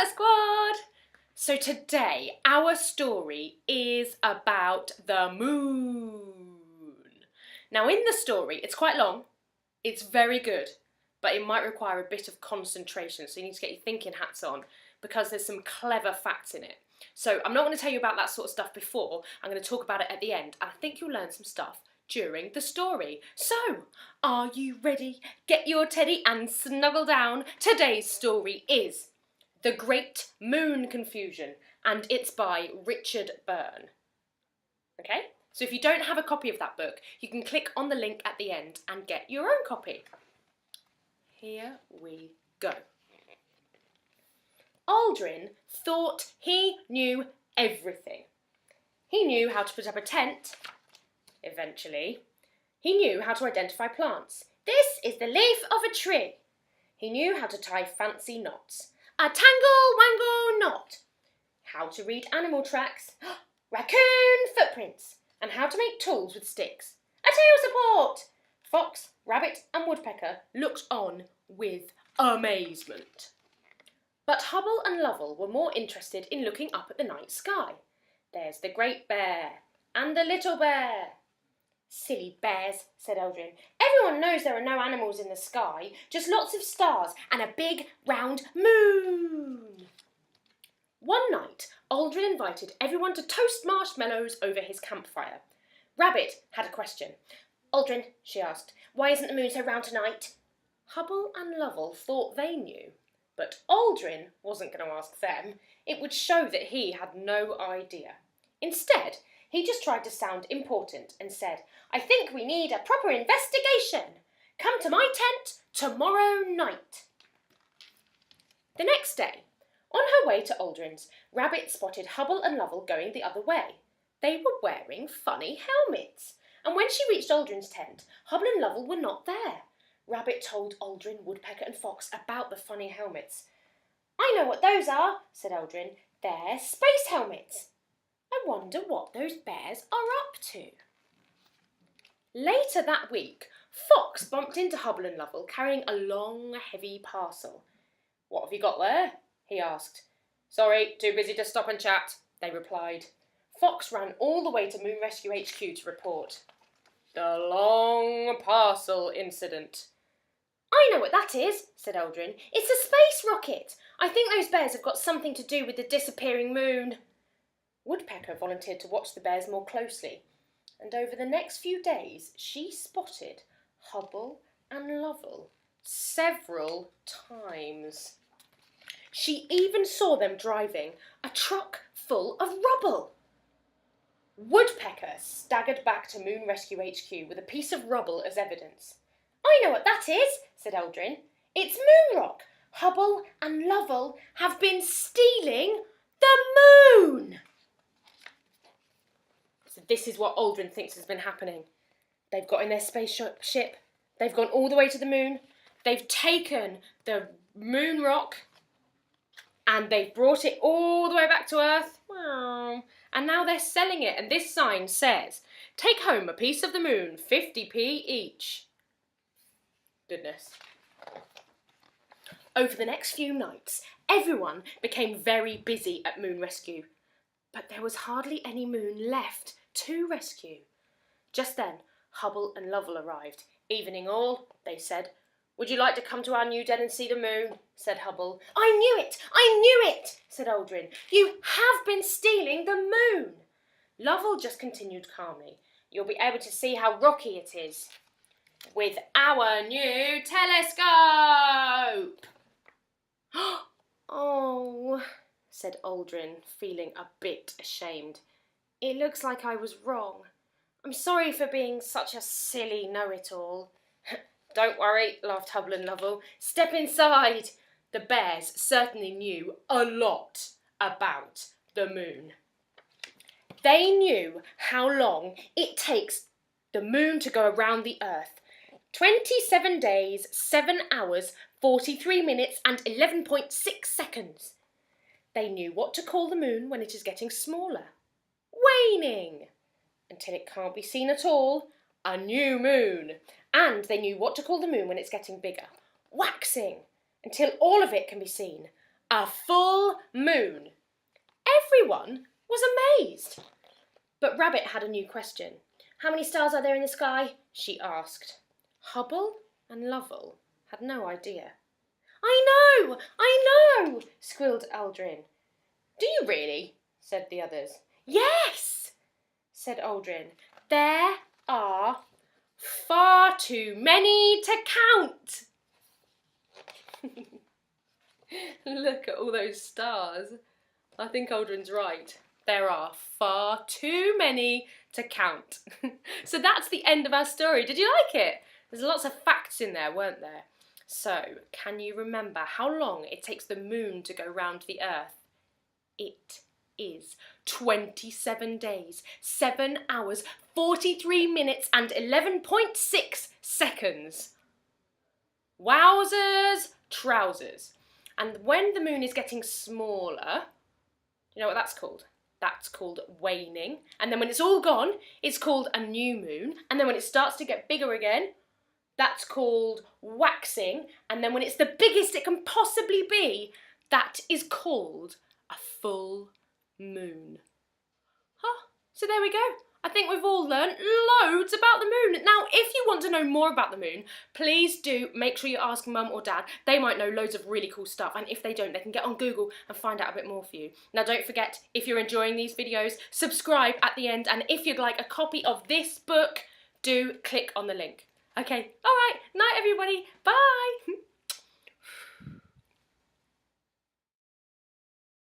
Tell Squad! So today our story is about the moon. Now in the story, it's quite long, it's very good, but it might require a bit of concentration, so you need to get your thinking hats on because there's some clever facts in it. So I'm not going to tell you about that sort of stuff before, I'm going to talk about it at the end, and I think you'll learn some stuff during the story. So, are you ready? Get your teddy and snuggle down. Today's story is The Great Moon Confusion, and it's by Richard Byrne. Okay? So if you don't have a copy of that book, you can click on the link at the end and get your own copy. Here we go. Aldrin thought he knew everything. He knew how to put up a tent. Eventually, he knew how to identify plants. This is the leaf of a tree. He knew how to tie fancy knots. A tangle-wangle knot. How to read animal tracks. Raccoon footprints. And how to make tools with sticks. A tail support. Fox, rabbit and woodpecker looked on with amazement. But Hubble and Lovell were more interested in looking up at the night sky. There's the great bear and the little bear. Silly bears, said Aldrin. Everyone knows there are no animals in the sky, just lots of stars and a big round moon. One night, Aldrin invited everyone to toast marshmallows over his campfire. Rabbit had a question. Aldrin, she asked, why isn't the moon so round tonight? Hubble and Lovell thought they knew, but Aldrin wasn't going to ask them. It would show that he had no idea. Instead, he just tried to sound important and said, I think we need a proper investigation. Come to my tent tomorrow night. The next day, on her way to Aldrin's, Rabbit spotted Hubble and Lovell going the other way. They were wearing funny helmets. And when she reached Aldrin's tent, Hubble and Lovell were not there. Rabbit told Aldrin, Woodpecker and Fox about the funny helmets. I know what those are, said Aldrin. They're space helmets. I wonder what those bears are up to. Later that week, Fox bumped into Hubble and Lovell carrying a long, heavy parcel. What have you got there? He asked. Sorry, too busy to stop and chat, they replied. Fox ran all the way to Moon Rescue HQ to report. The long parcel incident. I know what that is, said Aldrin. It's a space rocket. I think those bears have got something to do with the disappearing moon. Woodpecker volunteered to watch the bears more closely, and over the next few days she spotted Hubble and Lovell several times. She even saw them driving a truck full of rubble. Woodpecker staggered back to Moon Rescue HQ with a piece of rubble as evidence. I know what that is, said Aldrin. It's moon rock. Hubble and Lovell have been stealing the moon. So this is what Aldrin thinks has been happening. They've got in their spaceship, they've gone all the way to the moon, they've taken the moon rock and they've brought it all the way back to Earth. Wow. And now they're selling it, and this sign says, take home a piece of the moon, 50p each. Goodness. Over the next few nights, everyone became very busy at Moon Rescue, but there was hardly any moon left to rescue. Just then, Hubble and Lovell arrived. Evening all, they said. Would you like to come to our new den and see the moon? Said Hubble. I knew it, said Aldrin. You have been stealing the moon. Lovell just continued calmly. You'll be able to see how rocky it is with our new telescope. Oh, said Aldrin, feeling a bit ashamed. It looks like I was wrong. I'm sorry for being such a silly know-it-all. Don't worry, laughed Hubble and Lovell. Step inside. The bears certainly knew a lot about the moon. They knew how long it takes the moon to go around the Earth. 27 days, 7 hours, 43 minutes and 11.6 seconds. They knew what to call the moon when it is getting smaller. Waning. Until it can't be seen at all. A new moon. And they knew what to call the moon when it's getting bigger. Waxing. Until all of it can be seen. a full moon. Everyone was amazed. But Rabbit had a new question. How many stars are there in the sky? She asked. Hubble and Lovell had no idea. I know, squealed Aldrin. Do you really? Said the others. Yes, said Aldrin. There are far too many to count. Look at all those stars. I think Aldrin's right. There are far too many to count. So that's the end of our story. Did you like it? There's lots of facts in there, weren't there? So, can you remember how long it takes the moon to go round the Earth? It is 27 days, 7 hours, 43 minutes and 11.6 seconds. Wowzers, trousers. And when the moon is getting smaller, you know what that's called? That's called waning. And then when it's all gone, it's called a new moon. And then when it starts to get bigger again, that's called waxing. And then when it's the biggest it can possibly be, that is called a full moon. Huh, so there we go. I think we've all learnt loads about the moon. Now, if you want to know more about the moon, please do make sure you ask Mum or Dad. They might know loads of really cool stuff, and if they don't, they can get on Google and find out a bit more for you. Now, don't forget, if you're enjoying these videos, subscribe at the end, and if you'd like a copy of this book, do click on the link. Okay, all right, night everybody, bye.